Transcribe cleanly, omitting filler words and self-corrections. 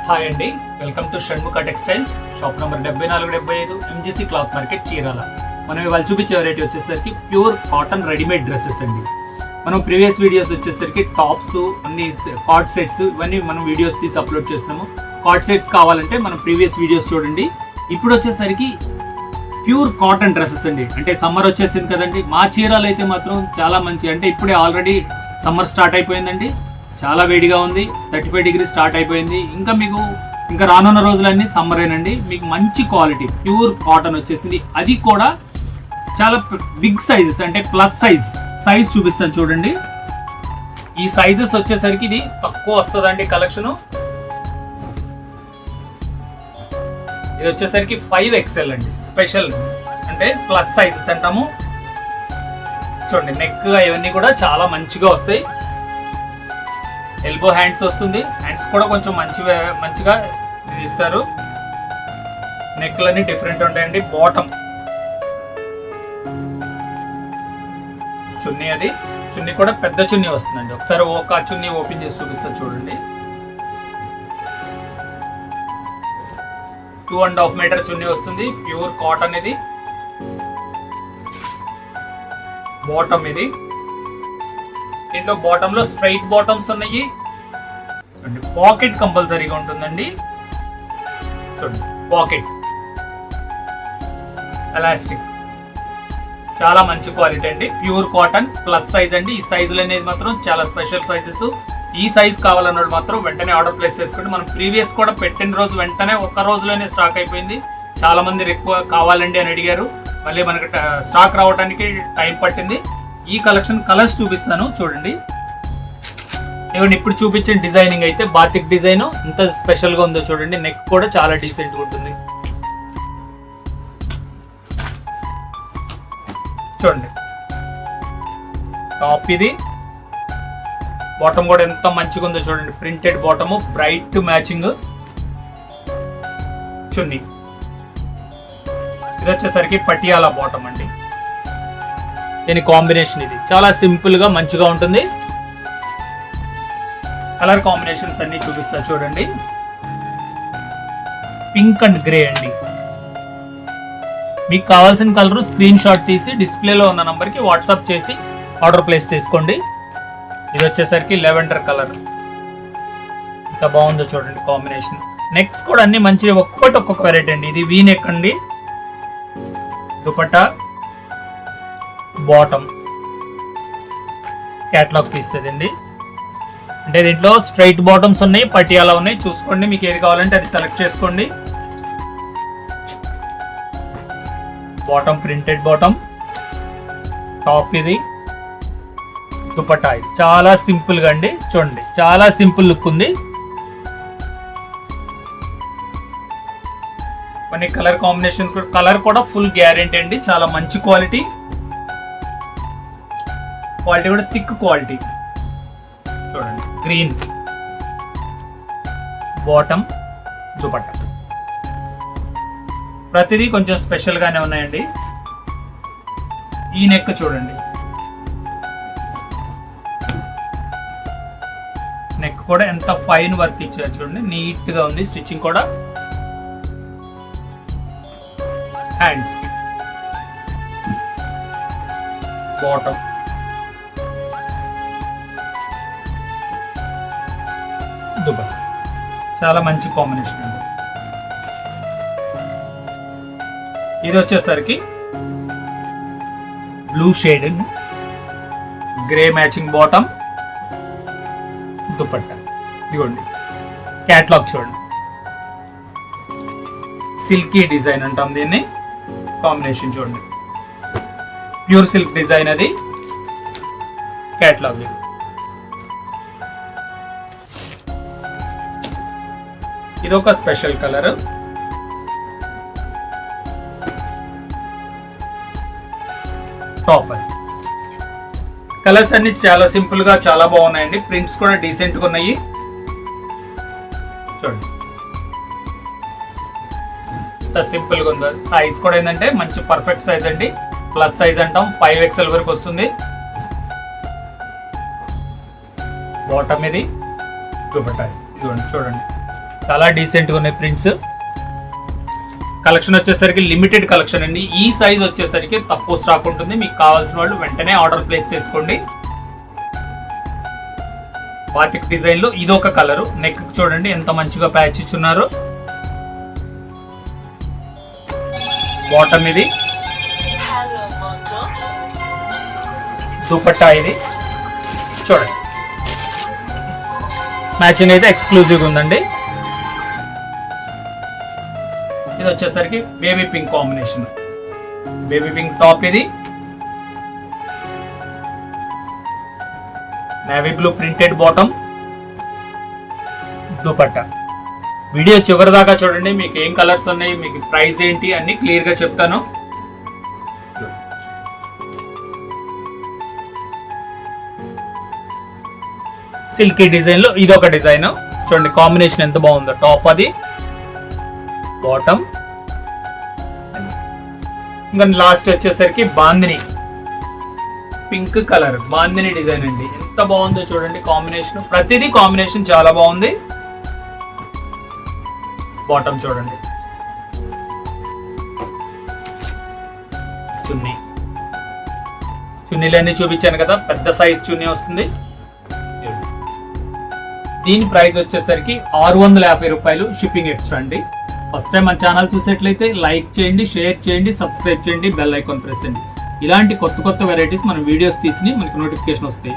Hi అండి, welcome to Shanmukha textiles. Shop number 7475 MGC cloth market, Chirala. మనం ఇవాళ చూపించే వెరైటీ వచ్చేసరికి ప్యూర్ కాటన్ రెడీమేడ్ డ్రెస్సెస్ అండి. మనం ప్రీవియస్ వీడియోస్ వచ్చేసరికి టాప్స్, అన్ని కార్డ్ సెట్స్, ఇవన్నీ మనం వీడియోస్ తీసి అప్లోడ్ చేస్తున్నాము. కార్డ్ సెట్స్ కావాలంటే మనం ప్రీవియస్ వీడియోస్ చూడండి. ఇప్పుడు వచ్చేసరికి ప్యూర్ కాటన్ డ్రెస్సెస్ అండి. అంటే సమ్మర్ వచ్చేసింది కదండి. మా చీరాలు అయితే మాత్రం చాలా మంచి, అంటే ఇప్పుడే ఆల్రెడీ సమ్మర్ స్టార్ట్ అయిపోయిందండి. చాలా వేడిగా ఉంది, 35 డిగ్రీ స్టార్ట్ అయిపోయింది. ఇంకా రానున్న రోజులన్నీ సమ్మరేనండి. మీకు మంచి క్వాలిటీ ప్యూర్ కాటన్ వచ్చేసింది. అది కూడా చాలా బిగ్ సైజెస్, అంటే ప్లస్ సైజ్ చూపిస్తాను చూడండి. ఈ సైజెస్ వచ్చేసరికి ఇది తక్కువ వస్తుందండి కలెక్షను. ఇది వచ్చేసరికి 5XL అండి, స్పెషల్ అంటే ప్లస్ సైజెస్ అంటాము. చూడండి, నెక్ ఇవన్నీ కూడా చాలా మంచిగా వస్తాయి. ఎల్బో హ్యాండ్స్ వస్తుంది, హ్యాండ్స్ కూడా కొంచెం మంచిగా ఇస్తారు. నెక్లన్నీ డిఫరెంట్ ఉంటాయండి. బాటమ్ చున్నీ, అది చున్నీ కూడా పెద్ద చున్నీ వస్తుందండి. ఒకసారి ఒక చున్నీ ఓపెన్ చేసి చూపిస్తాను చూడండి. 2.5 మీటర్ చున్నీ వస్తుంది, ప్యూర్ కాటన్. ఇది బాటమ్. ఇది దీంట్లో బాటమ్ లో స్ట్రైట్ బాటమ్స్ ఉన్నాయి. చూడండి, పాకెట్ కంపల్సరీగా ఉంటుందండి. చూడండి, పాకెట్ ఎలాస్టిక్, చాలా మంచి క్వాలిటీ అండి. ప్యూర్ కాటన్ ప్లస్ సైజ్ అండి. ఈ సైజులు అనేది మాత్రం చాలా స్పెషల్ సైజెస్. ఈ సైజ్ కావాలన్నాడు మాత్రం వెంటనే ఆర్డర్ ప్లేస్ చేసుకోండి. మనం ప్రీవియస్ కూడా పెట్టిన రోజు వెంటనే ఒక్క రోజులోనే స్టాక్ అయిపోయింది. చాలా మంది ఎక్కువ కావాలండి అని అడిగారు. మళ్ళీ మనకి స్టాక్ రావడానికి టైం పట్టింది. ఈ కలెక్షన్ కలర్స్ చూపిస్తాను చూడండి. ఇవన్నీ ఇప్పుడు చూపించిన డిజైనింగ్ అయితే బాతిక్ డిజైన్ ఎంత స్పెషల్ గా ఉందో చూడండి. నెక్ కూడా చాలా డీసెంట్ గా ఉంటుంది. చూడండి, టాప్ ఇది. బాటమ్ కూడా ఎంత మంచిగా ఉందో చూడండి. ప్రింటెడ్ బాటమ్, బ్రైట్ మ్యాచింగ్ చున్నీ. ఇది వచ్చేసరికి పటియాలా బాటమ్ అండి. దీని కాంబినేషన్ ఇది చాలా సింపుల్ గా మంచిగా ఉంటుంది. కలర్ కాంబినేషన్స్ అన్ని చూపిస్తా చూడండి. పింక్ అండ్ గ్రే అండి. మీకు కావాల్సిన కలర్ స్క్రీన్ షాట్ తీసి డిస్ప్లేలో ఉన్న నంబర్ కి వాట్సాప్ చేసి ఆర్డర్ ప్లేస్ చేసుకోండి. ఇది వచ్చేసరికి లెవెండర్ కలర్. ఎంత బాగుందో చూడండి కాంబినేషన్. నెక్స్ కూడా అన్ని మంచి, ఒక్కొక్క వెరైటీ అండి. ఇది వీ నెక్ అండి. దుపట్టా, బాటమ్ క్యాట్లాగ్ తీస్తుందండి. అంటే దీంట్లో స్ట్రైట్ బాటమ్స్ ఉన్నాయి, పటియాలా ఉన్నాయి. చూసుకోండి, మీకు ఏది కావాలంటే అది సెలెక్ట్ చేసుకోండి. బాటమ్ ప్రింటెడ్ బాటమ్, టాప్ ఇది, దుపట్టా ఇది. చాలా సింపుల్ గా అండి. చూడండి, చాలా సింపుల్ లుక్ ఉంది. కొన్ని కలర్ కాంబినేషన్స్, కలర్ కూడా ఫుల్ గ్యారెంటీ అండి. చాలా మంచి క్వాలిటీ కూడా థిక్ క్వాలిటీ. చూడండి, గ్రీన్ బాటమ్, దుపట్టా, ప్రతిదీ కొంచెం స్పెషల్ గానే ఉన్నాయండి. ఈ నెక్ చూడండి, నెక్ కూడా ఎంత ఫైన్ వర్క్ ఇచ్చారు చూడండి. నీట్ గా ఉంది స్టిచ్చింగ్ కూడా. హ్యాండ్స్, బాటమ్, దుపట్టా, చాలా మంచి కాంబినేషన్ అండి. ఇది వచ్చేసరికి blue shade, grey matching bottom, dupatta. ఇదిగోండి, క్యాట్లాగ్ చూడండి. సిల్కీ డిజైన్ అంటాం దీన్ని. కాంబినేషన్ చూడండి, ప్యూర్ సిల్క్ డిజైన్. అది క్యాట్లాగ్. ఇది ఒక స్పెషల్ కలర్. టాప్. కలర్స్ అన్ని చాలా సింపుల్ గా చాలా బాగున్నాయండి. ప్రింట్స్ కూడా డీసెంట్ గా ఉన్నాయి. చూడండి, ఎంత సింపుల్ గా ఉందో. సైజ్ కూడా ఏంటంటే మంచి పర్ఫెక్ట్ సైజ్ అండి. ప్లస్ సైజ్ అంటాం, 5XL వరకు వస్తుంది. బాటమ్ ఇది, దుపట్టా. ఇదిగోండి చూడండి, చాలా డీసెంట్గా ఉన్నాయి ప్రింట్స్. కలెక్షన్ వచ్చేసరికి లిమిటెడ్ కలెక్షన్ అండి. ఈ సైజ్ వచ్చేసరికి తక్కువ స్టాక్ ఉంటుంది. మీకు కావాల్సిన వాళ్ళు వెంటనే ఆర్డర్ ప్లేస్ చేసుకోండి. బాతిక్ డిజైన్ లో ఇదొక కలర్. నెక్ చూడండి ఎంత మంచిగా ప్యాచ్ ఇచ్చున్నారు. బాటమ్ ఇది, దుపట్టా ఇది చూడండి. మ్యాచింగ్ అయితే ఎక్స్క్లూజివ్ ఉందండి. ఇది వచ్చేసరికి baby pink combination. Baby pink top ఇది, navy blue printed bottom, dupatta. Video చివరి దాకా చూడండి. మీకు ఏం కలర్స్ ఉన్నాయి, మీకు ప్రైస్ ఏంటి అన్ని క్లియర్ గా చెప్తాను. సిల్కీ డిజైన్ లో ఇదొక డిజైన్ చూడండి. కాంబినేషన్ ఎంత బాగుందో. టాప్ అది, బాటమ్. ఇంకా లాస్ట్ వచ్చేసరికి bandhani pink colour bandhani design అండి. ఎంత బాగుందో చూడండి కాంబినేషన్. ప్రతిదీ కాంబినేషన్ చాలా బాగుంది. బాటమ్ చూడండి. చున్నీ, చున్నీలన్నీ చూపించాను కదా, పెద్ద సైజ్ చున్నీ వస్తుంది. దీని ప్రైస్ వచ్చేసరికి 650 రూపాయలు, షిప్పింగ్ ఎక్స్ట్రా అండి. ఫస్ట్ టైం మన ఛానల్ చూసేట్లయితే లైక్ చేయండి, షేర్ చేయండి, సబ్స్క్రైబ్ చేయండి, బెల్ ఐకాన్ ప్రెస్ చేయండి. ఇలాంటి కొత్త కొత్త వెరైటీస్ మనం వీడియోస్ తీసి మనకి నోటిఫికేషన్ వస్తాయి.